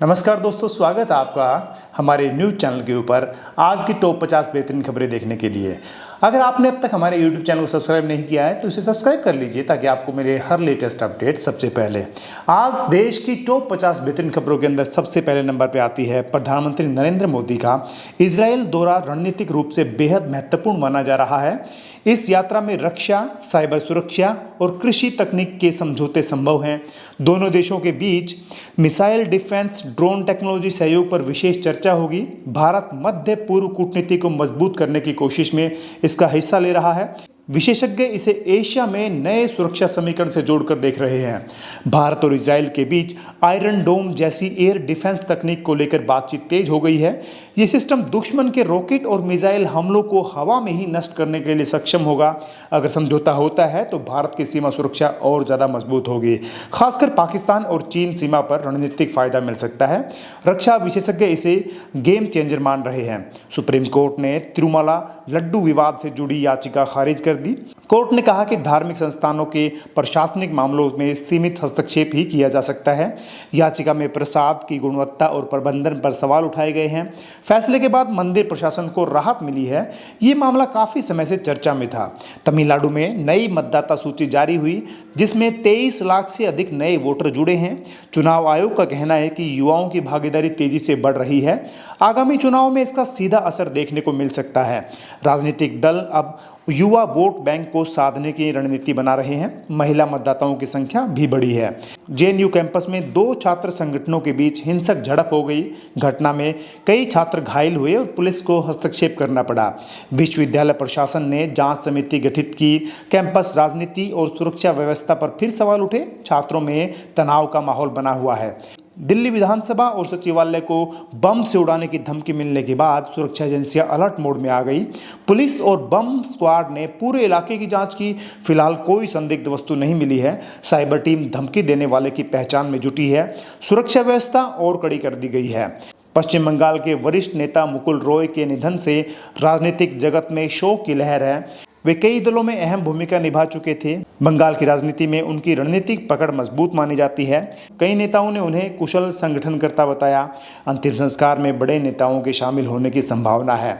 नमस्कार दोस्तों, स्वागत है आपका हमारे न्यूज़ चैनल के ऊपर। आज की टॉप 50 बेहतरीन खबरें देखने के लिए अगर आपने अब तक हमारे यूट्यूब चैनल को सब्सक्राइब नहीं किया है तो इसे सब्सक्राइब कर लीजिए ताकि आपको मेरे हर लेटेस्ट अपडेट सबसे पहले। आज देश की टॉप 50 बेहतरीन खबरों के अंदर सबसे पहले नंबर पर आती है प्रधानमंत्री नरेंद्र मोदी का इजरायल दौरा रणनीतिक रूप से बेहद महत्वपूर्ण माना जा रहा है। इस यात्रा में रक्षा, साइबर सुरक्षा और कृषि तकनीक के समझौते संभव हैं। दोनों देशों के बीच मिसाइल डिफेंस, ड्रोन टेक्नोलॉजी सहयोग पर विशेष चर्चा होगी। भारत मध्य पूर्व कूटनीति को मजबूत करने की कोशिश में इसका हिस्सा ले रहा है। विशेषज्ञ इसे एशिया में नए सुरक्षा समीकरण से जोड़कर देख रहे हैं। भारत और इजरायल के बीच आयरन डोम जैसी एयर डिफेंस तकनीक को लेकर बातचीत तेज हो गई है। ये सिस्टम दुश्मन के रॉकेट और मिसाइल हमलों को हवा में ही नष्ट करने के लिए सक्षम होगा। अगर समझौता होता है तो भारत की सीमा सुरक्षा और ज़्यादा मजबूत होगी। खासकर पाकिस्तान और चीन सीमा पर रणनीतिक फायदा मिल सकता है। रक्षा विशेषज्ञ इसे गेम चेंजर मान रहे हैं। सुप्रीम कोर्ट ने तिरुमला लड्डू विवाद से जुड़ी याचिका खारिज कर दी। कोर्ट ने कहा कि धार्मिक संस्थानों के प्रशासनिक मामलों में सीमित हस्तक्षेप ही किया जा सकता है। याचिका में प्रसाद की गुणवत्ता और प्रबंधन पर सवाल उठाए गए हैं। फैसले के बाद मंदिर प्रशासन को राहत मिली है। ये मामला काफ़ी समय से चर्चा में था। तमिलनाडु में नई मतदाता सूची जारी हुई जिसमें 23 लाख से अधिक नए वोटर जुड़े हैं। चुनाव आयोग का कहना है कि युवाओं की भागीदारी तेजी से बढ़ रही है। आगामी चुनाव में इसका सीधा असर देखने को मिल सकता है। राजनीतिक दल अब युवा वोट बैंक को साधने की रणनीति बना रहे हैं। महिला मतदाताओं की संख्या भी बढ़ी है। जेएनयू कैंपस में 2 छात्र संगठनों के बीच हिंसक झड़प हो गई। घटना में कई छात्र घायल हुए और पुलिस को हस्तक्षेप करना पड़ा। विश्वविद्यालय प्रशासन ने जांच समिति गठित की। कैंपस राजनीति और सुरक्षा व्यवस्था पर फिर सवाल उठे। छात्रों में तनाव का माहौल बना हुआ है। दिल्ली विधानसभा और सचिवालय को बम से उड़ाने की धमकी मिलने के बाद सुरक्षा एजेंसियां अलर्ट मोड में आ गई। पुलिस और बम स्क्वाड ने पूरे इलाके की जांच की। फिलहाल कोई संदिग्ध वस्तु नहीं मिली है। साइबर टीम धमकी देने वाले की पहचान में जुटी है। सुरक्षा व्यवस्था और कड़ी कर दी गई है। पश्चिम बंगाल के वरिष्ठ नेता मुकुल रॉय के निधन से राजनीतिक जगत में शोक की लहर है। वे कई दलों में अहम भूमिका निभा चुके थे। बंगाल की राजनीति में उनकी रणनीतिक पकड़ मजबूत मानी जाती है। कई नेताओं ने उन्हें कुशल संगठनकर्ता बताया। अंतिम संस्कार में बड़े नेताओं के शामिल होने की संभावना है।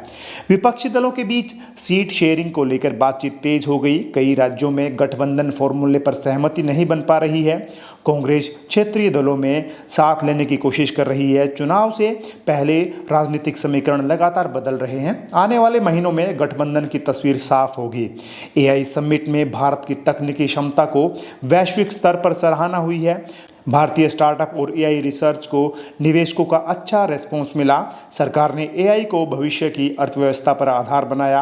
विपक्षी दलों के बीच सीट शेयरिंग को लेकर बातचीत तेज हो गई। कई राज्यों में गठबंधन फॉर्मूले पर सहमति नहीं बन पा रही है। कांग्रेस क्षेत्रीय दलों में साथ लेने की कोशिश कर रही है। चुनाव से पहले राजनीतिक समीकरण लगातार बदल रहे हैं। आने वाले महीनों में गठबंधन की तस्वीर साफ होगी। एआई समिट में भारत की तकनीकी क्षमता को वैश्विक स्तर पर सराहना हुई है। भारतीय स्टार्टअप और एआई रिसर्च को निवेशकों का अच्छा रेस्पॉन्स मिला। सरकार ने एआई को भविष्य की अर्थव्यवस्था पर आधार बनाया।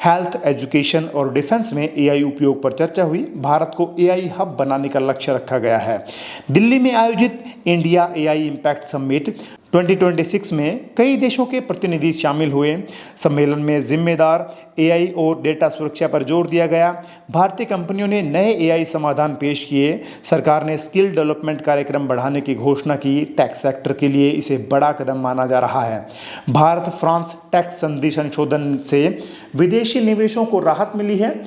हेल्थ, एजुकेशन और डिफेंस में एआई उपयोग पर चर्चा हुई। भारत को एआई हब बनाने का लक्ष्य रखा गया है। दिल्ली में आयोजित इंडिया एआई इम्पैक्ट समिट 2026 में कई देशों के प्रतिनिधि शामिल हुए। सम्मेलन में जिम्मेदार एआई और डेटा सुरक्षा पर जोर दिया गया। भारतीय कंपनियों ने नए एआई समाधान पेश किए। सरकार ने स्किल डेवलपमेंट कार्यक्रम बढ़ाने की घोषणा की। टैक्स सेक्टर के लिए इसे बड़ा कदम माना जा रहा है। भारत फ्रांस टैक्स संधि संशोधन से विदेशी निवेशों को राहत मिली है।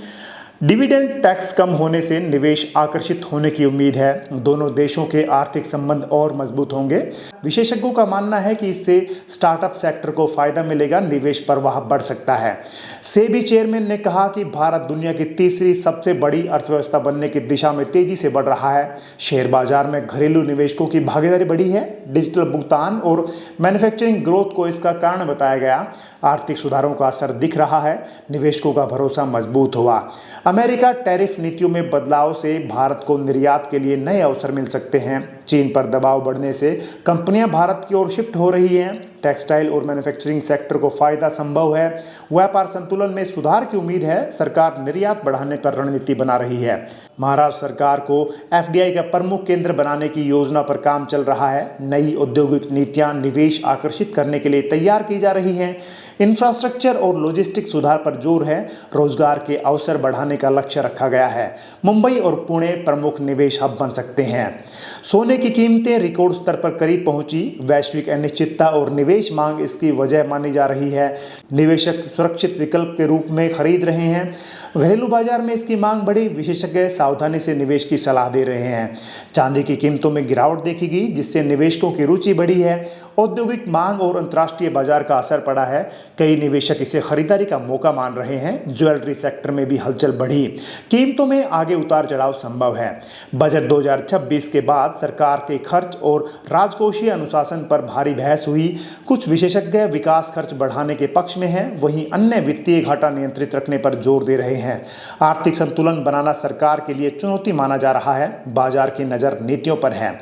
डिविडेंड टैक्स कम होने से निवेश आकर्षित होने की उम्मीद है। दोनों देशों के आर्थिक संबंध और मजबूत होंगे। विशेषज्ञों का मानना है कि इससे स्टार्टअप सेक्टर को फायदा मिलेगा, निवेश प्रवाह बढ़ सकता है। सेबी चेयरमैन ने कहा कि भारत दुनिया की तीसरी सबसे बड़ी अर्थव्यवस्था बनने की दिशा में तेजी से बढ़ रहा है। शेयर बाजार में घरेलू निवेशकों की भागीदारी बढ़ी है। डिजिटल भुगतान और मैन्युफैक्चरिंग ग्रोथ को इसका कारण बताया गया। आर्थिक सुधारों का असर दिख रहा है। निवेशकों का भरोसा मजबूत हुआ। अमेरिका टैरिफ नीतियों में बदलाव से भारत को निर्यात के लिए नए अवसर मिल सकते हैं। चीन पर दबाव बढ़ने से कंपनियां भारत की ओर शिफ्ट हो रही हैं। टेक्सटाइल और मैन्युफैक्चरिंग सेक्टर को फायदा संभव है। व्यापार संतुलन में सुधार की उम्मीद है। सरकार निर्यात बढ़ाने पर रणनीति बना रही है। महाराष्ट्र सरकार को एफडीआई का प्रमुख केंद्र बनाने की योजना पर काम चल रहा है। नई औद्योगिक नीतियां निवेश आकर्षित करने के लिए तैयार की जा रही हैं। इंफ्रास्ट्रक्चर और लॉजिस्टिक सुधार पर जोर है। रोजगार के अवसर बढ़ाने का लक्ष्य रखा गया है। मुंबई और पुणे प्रमुख निवेश हब बन सकते हैं। सोने की कीमतें रिकॉर्ड स्तर पर करीब पहुंची। वैश्विक अनिश्चितता और निवेश मांग इसकी वजह मानी जा रही है। निवेशक सुरक्षित विकल्प के रूप में खरीद रहे हैं। घरेलू बाजार में इसकी मांग बढ़ी। विशेषज्ञ सावधानी से निवेश की सलाह दे रहे हैं। चांदी की कीमतों में गिरावट देखी गई, जिससे निवेशकों की रुचि बढ़ी है। औद्योगिक मांग और अंतर्राष्ट्रीय बाजार का असर पड़ा है। कई निवेशक इसे खरीदारी का मौका मान रहे हैं। ज्वेलरी सेक्टर में भी हलचल बढ़ी। कीमतों में आगे उतार चढ़ाव संभव है। बजट 2026 के बाद सरकार के खर्च और राजकोषीय अनुशासन पर भारी बहस हुई। कुछ विशेषज्ञ विकास खर्च बढ़ाने के पक्ष में हैं, वहीं अन्य वित्तीय घाटा नियंत्रित रखने पर जोर दे रहे हैं। आर्थिक संतुलन बनाना सरकार के लिए चुनौती माना जा रहा है। बाजार की नज़र नीतियों पर है।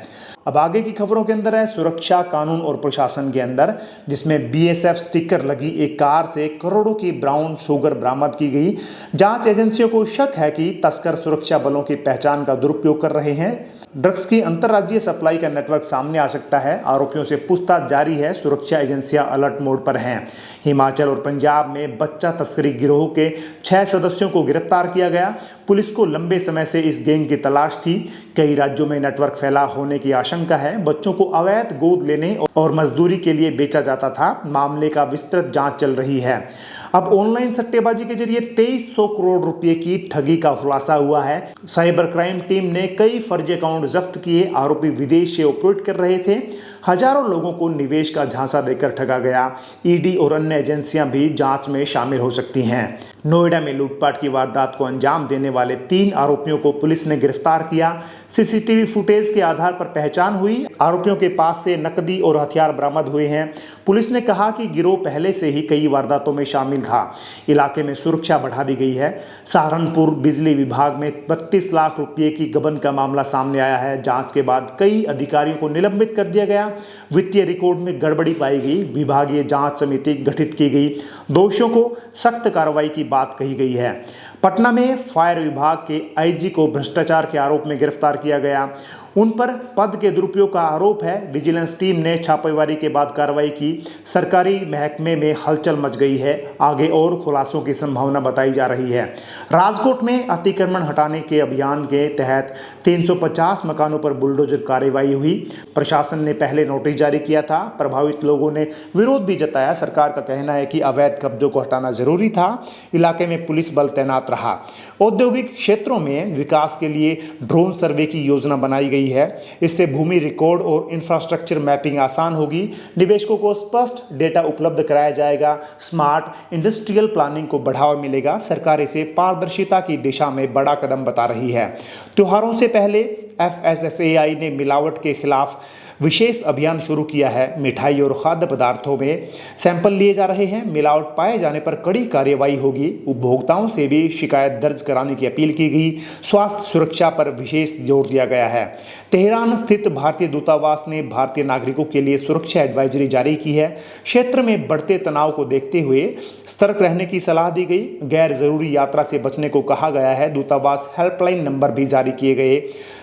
अब आगे की खबरों के अंदर है सुरक्षा, कानून और प्रशासन के अंदर, जिसमें बीएसएफ स्टिकर लगी एक कार से करोड़ों की ब्राउन शुगर बरामद की गई। जांच एजेंसियों को शक है कि तस्कर सुरक्षा बलों की पहचान का दुरुपयोग कर रहे हैं। ड्रग्स की अंतर्राज्यीय सप्लाई का नेटवर्क सामने आ सकता है। आरोपियों से पूछताछ जारी है। सुरक्षा एजेंसियां अलर्ट मोड पर हैं। हिमाचल और पंजाब में बच्चा तस्करी गिरोह के 6 सदस्यों को गिरफ्तार किया गया। पुलिस को लंबे समय से इस गैंग की तलाश थी। कई राज्यों में नेटवर्क फैला होने की आशंका है। बच्चों को अवैध गोद लेने और मजदूरी के लिए बेचा जाता था। मामले का विस्तृत जांच चल रही है। अब ऑनलाइन सट्टेबाजी के जरिए 2300 करोड़ रुपए की ठगी का खुलासा हुआ है। साइबर क्राइम टीम ने कई फर्जी अकाउंट जब्त किए। आरोपी विदेश से ऑपरेट कर रहे थे। हजारों लोगों को निवेश का झांसा देकर ठगा गया। ईडी और अन्य एजेंसियां भी जांच में शामिल हो सकती हैं। नोएडा में लूटपाट की वारदात को अंजाम देने वाले 3 आरोपियों को पुलिस ने गिरफ्तार किया। सीसीटीवी फुटेज के आधार पर पहचान हुई। आरोपियों के पास से नकदी और हथियार बरामद हुए हैं। पुलिस ने कहा कि गिरोह पहले से ही कई वारदातों में शामिल था। इलाके में सुरक्षा बढ़ा दी गई है। सहारनपुर बिजली विभाग में 32 लाख रुपये की गबन का मामला सामने आया है। जांच के बाद कई अधिकारियों को निलंबित कर दिया गया। वित्तीय रिकॉर्ड में गड़बड़ी पाई गई। विभागीय जांच समिति गठित की गई। दोषियों को सख्त कार्रवाई की बात कही गई है। पटना में फायर विभाग के आईजी को भ्रष्टाचार के आरोप में गिरफ्तार किया गया। उन पर पद के दुरुपयोग का आरोप है। विजिलेंस टीम ने छापेमारी के बाद कार्रवाई की। सरकारी महकमे में हलचल मच गई है। आगे और खुलासों की संभावना बताई जा रही है। राजकोट में अतिक्रमण हटाने के अभियान के तहत 350 मकानों पर बुलडोजर कार्रवाई हुई। प्रशासन ने पहले नोटिस जारी किया था। प्रभावित लोगों ने विरोध भी जताया। सरकार का कहना है कि अवैध कब्जों को हटाना जरूरी था। इलाके में पुलिस बल तैनात रहा। औद्योगिक क्षेत्रों में विकास के लिए ड्रोन सर्वे की योजना बनाई गई है। इससे भूमि रिकॉर्ड और इंफ्रास्ट्रक्चर मैपिंग आसान होगी। निवेशकों को स्पष्ट डेटा उपलब्ध कराया जाएगा। स्मार्ट इंडस्ट्रियल प्लानिंग को बढ़ावा मिलेगा। सरकार इसे पारदर्शिता की दिशा में बड़ा कदम बता रही है। त्योहारों से पहले FSSAI ने मिलावट के खिलाफ विशेष अभियान शुरू किया है। मिठाई और खाद्य पदार्थों में सैंपल लिए जा रहे हैं। मिलावट पाए जाने पर कड़ी कार्रवाई होगी। उपभोक्ताओं से भी शिकायत दर्ज कराने की अपील की गई। स्वास्थ्य सुरक्षा पर विशेष जोर दिया गया है। तेहरान स्थित भारतीय दूतावास ने भारतीय नागरिकों के लिए सुरक्षा एडवाइजरी जारी की है। क्षेत्र में बढ़ते तनाव को देखते हुए सतर्क रहने की सलाह दी गई। गैर जरूरी यात्रा से बचने को कहा गया है। दूतावास हेल्पलाइन नंबर भी जारी किए गए।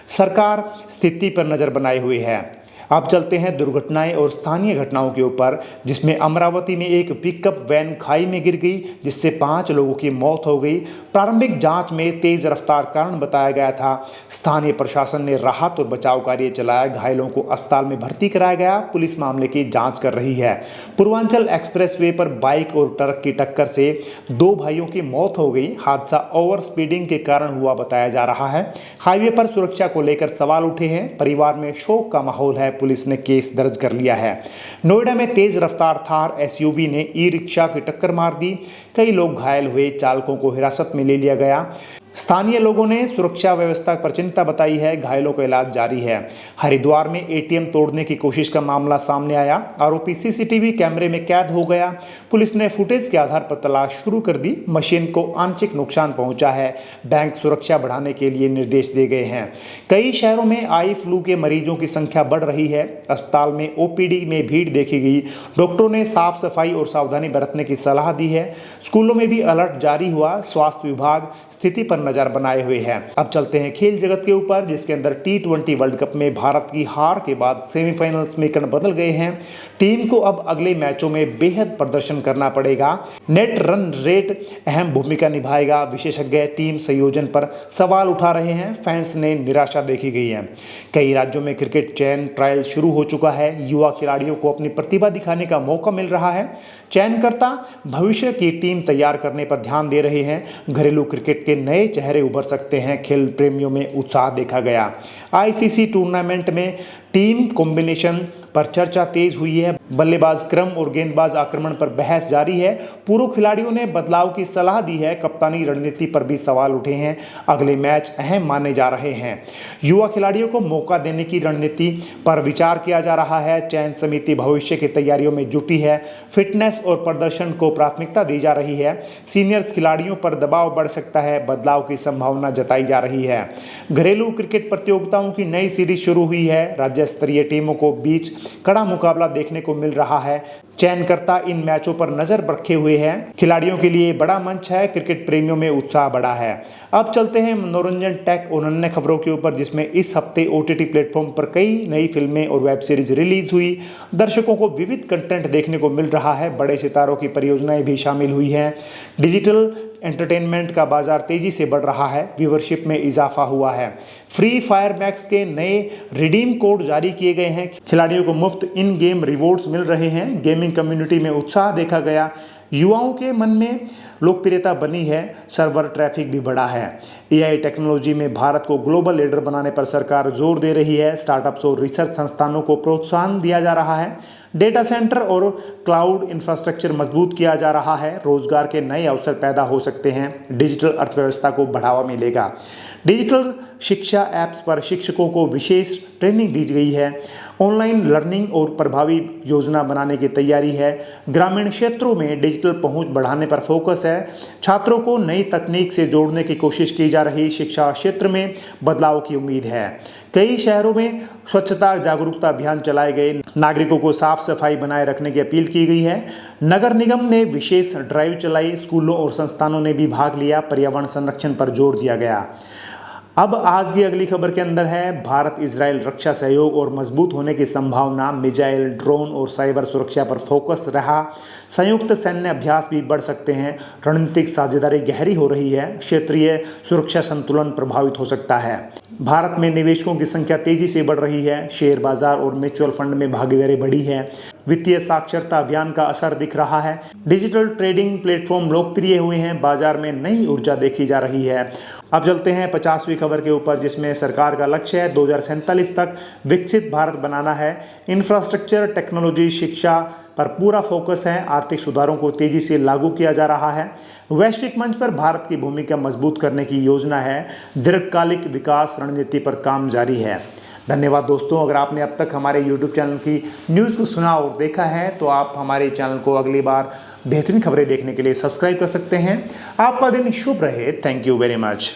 सरकार स्थिति पर नजर बनाए हुए है। अब चलते हैं दुर्घटनाएं और स्थानीय घटनाओं के ऊपर, जिसमें अमरावती में एक पिकअप वैन खाई में गिर गई, जिससे 5 लोगों की मौत हो गई। प्रारंभिक जांच में तेज रफ्तार कारण बताया गया था। स्थानीय प्रशासन ने राहत और बचाव कार्य चलाया। घायलों को अस्पताल में भर्ती कराया गया। पुलिस मामले की जांच कर रही है। पूर्वांचल एक्सप्रेसवे पर बाइक और ट्रक की टक्कर से 2 भाइयों की मौत हो गई। हादसा ओवर स्पीडिंग के कारण हुआ बताया जा रहा है। हाईवे पर सुरक्षा को लेकर सवाल उठे हैं। परिवार में शोक का माहौल है। पुलिस ने केस दर्ज कर लिया है। नोएडा में तेज रफ्तार थार SUV ने ई-रिक्शा की टक्कर मार दी। कई लोग घायल हुए। चालकों को हिरासत में ले लिया गया। स्थानीय लोगों ने सुरक्षा व्यवस्था पर चिंता बताई है। घायलों का इलाज जारी है। हरिद्वार में ATM तोड़ने की कोशिश का मामला सामने आया। आरोपी CCTV कैमरे में कैद हो गया। पुलिस ने फुटेज के आधार पर तलाश शुरू कर दी। मशीन को आंशिक नुकसान पहुंचा है। बैंक सुरक्षा बढ़ाने के लिए निर्देश दिए गए हैं। कई शहरों में आई फ्लू के मरीजों की संख्या बढ़ रही है। अस्पताल में OPD में भीड़ देखी गई। डॉक्टरों ने साफ सफाई और सावधानी बरतने की सलाह दी है। स्कूलों में भी अलर्ट जारी हुआ। स्वास्थ्य विभाग स्थिति पर पर नजर बनाए हुए है। अब चलते हैं खेल जगत के ऊपर, जिसके अंदर T20 वर्ल्ड कप में भारत की हार के बाद सेमीफाइनल समीकरण बदल गए हैं। टीम को अब अगले मैचों में बेहद प्रदर्शन करना पड़ेगा। नेट रन रेट अहम भूमिका निभाएगा। विशेषज्ञ टीम संयोजन पर सवाल उठा रहे हैं। फैंस ने निराशा देखी गई है। कई राज्यों में क्रिकेट चयन ट्रायल शुरू हो चुका है। युवा खिलाड़ियों को अपनी प्रतिभा दिखाने का मौका मिल रहा है। चयनकर्ता भविष्य की टीम तैयार करने पर ध्यान दे रहे हैं। घरेलू क्रिकेट के नए चेहरे उभर सकते हैं। खेल प्रेमियों में उत्साह देखा गया। आईसीसी टूर्नामेंट में टीम कॉम्बिनेशन पर चर्चा तेज हुई है। बल्लेबाज क्रम और गेंदबाज आक्रमण पर बहस जारी है। पूर्व खिलाड़ियों ने बदलाव की सलाह दी है। कप्तानी रणनीति पर भी सवाल उठे हैं। अगले मैच अहम माने जा रहे हैं। युवा खिलाड़ियों को मौका देने की रणनीति पर विचार किया जा रहा है। चयन समिति भविष्य की तैयारियों में जुटी है। फिटनेस और प्रदर्शन को प्राथमिकता दी जा रही है। सीनियर्स खिलाड़ियों पर दबाव बढ़ सकता है। बदलाव की संभावना जताई जा रही है। घरेलू क्रिकेट प्रतियोगिताओं की नई सीरीज शुरू हुई है। राज्य स्तरीय टीमों को बीच कड़ा मुकाबला देखने को मिल रहा है। चयनकर्ता इन मैचों पर नजर रखे हुए हैं। खिलाड़ियों के लिए बड़ा मंच है। क्रिकेट प्रेमियों में उत्साह बढ़ा है। अब चलते हैं मनोरंजन टेक और अन्य खबरों के ऊपर, जिसमें इस हफ्ते OTT प्लेटफॉर्म पर कई नई फिल्में और वेब सीरीज रिलीज हुई। दर्शकों को विविध कंटेंट देखने को मिल रहा है। बड़े सितारों की परियोजनाएं भी शामिल हुई हैं। डिजिटल एंटरटेनमेंट का बाजार तेजी से बढ़ रहा है। व्यूवरशिप में इजाफा हुआ है। फ्री फायर मैक्स के नए रिडीम कोड जारी किए गए हैं। खिलाड़ियों को मुफ्त इन गेम रिवॉर्ड्स मिल रहे हैं। गेमिंग कम्युनिटी में उत्साह देखा गया। युवाओं के मन में लोकप्रियता बनी है। सर्वर ट्रैफिक भी बढ़ा है। AI टेक्नोलॉजी में भारत को ग्लोबल लीडर बनाने पर सरकार जोर दे रही है। स्टार्टअप्स और रिसर्च संस्थानों को प्रोत्साहन दिया जा रहा है। डेटा सेंटर और क्लाउड इंफ्रास्ट्रक्चर मजबूत किया जा रहा है। रोजगार के नए अवसर पैदा हो सकते हैं। डिजिटल अर्थव्यवस्था को बढ़ावा मिलेगा। डिजिटल शिक्षा ऐप्स पर शिक्षकों को विशेष ट्रेनिंग दी गई है। ऑनलाइन लर्निंग और प्रभावी योजना बनाने की तैयारी है। ग्रामीण क्षेत्रों में डिजिटल पहुंच बढ़ाने पर फोकस है। छात्रों को नई तकनीक से जोड़ने की कोशिश की जा रही। शिक्षा क्षेत्र में बदलाव की उम्मीद है। कई शहरों में स्वच्छता जागरूकता अभियान चलाए गए। नागरिकों को साफ सफाई बनाए रखने की अपील की गई है। नगर निगम ने विशेष ड्राइव चलाई। स्कूलों और संस्थानों ने भी भाग लिया। पर्यावरण संरक्षण पर जोर दिया गया। अब आज की अगली खबर के अंदर है भारत इजराइल रक्षा सहयोग और मजबूत होने की संभावना। मिसाइल, ड्रोन और साइबर सुरक्षा पर फोकस रहा। संयुक्त सैन्य अभ्यास भी बढ़ सकते हैं। रणनीतिक साझेदारी गहरी हो रही है। क्षेत्रीय सुरक्षा संतुलन प्रभावित हो सकता है। भारत में निवेशकों की संख्या तेजी से बढ़ रही है। शेयर बाजार और म्यूचुअल फंड में भागीदारी बढ़ी है। वित्तीय साक्षरता अभियान का असर दिख रहा है। डिजिटल ट्रेडिंग प्लेटफॉर्म लोकप्रिय हुए हैं। बाजार में नई ऊर्जा देखी जा रही है। अब चलते हैं 50वीं खबर के ऊपर, जिसमें सरकार का लक्ष्य है 2047 तक विकसित भारत बनाना है। इंफ्रास्ट्रक्चर, टेक्नोलॉजी, शिक्षा पर पूरा फोकस है। आर्थिक सुधारों को तेजी से लागू किया जा रहा है। वैश्विक मंच पर भारत की भूमिका मजबूत करने की योजना है। दीर्घकालिक विकास रणनीति पर काम जारी है। धन्यवाद दोस्तों। अगर आपने अब तक हमारे YouTube चैनल की न्यूज़ को सुना और देखा है तो आप हमारे चैनल को अगली बार बेहतरीन खबरें देखने के लिए सब्सक्राइब कर सकते हैं। आपका दिन शुभ रहे। Thank you very much.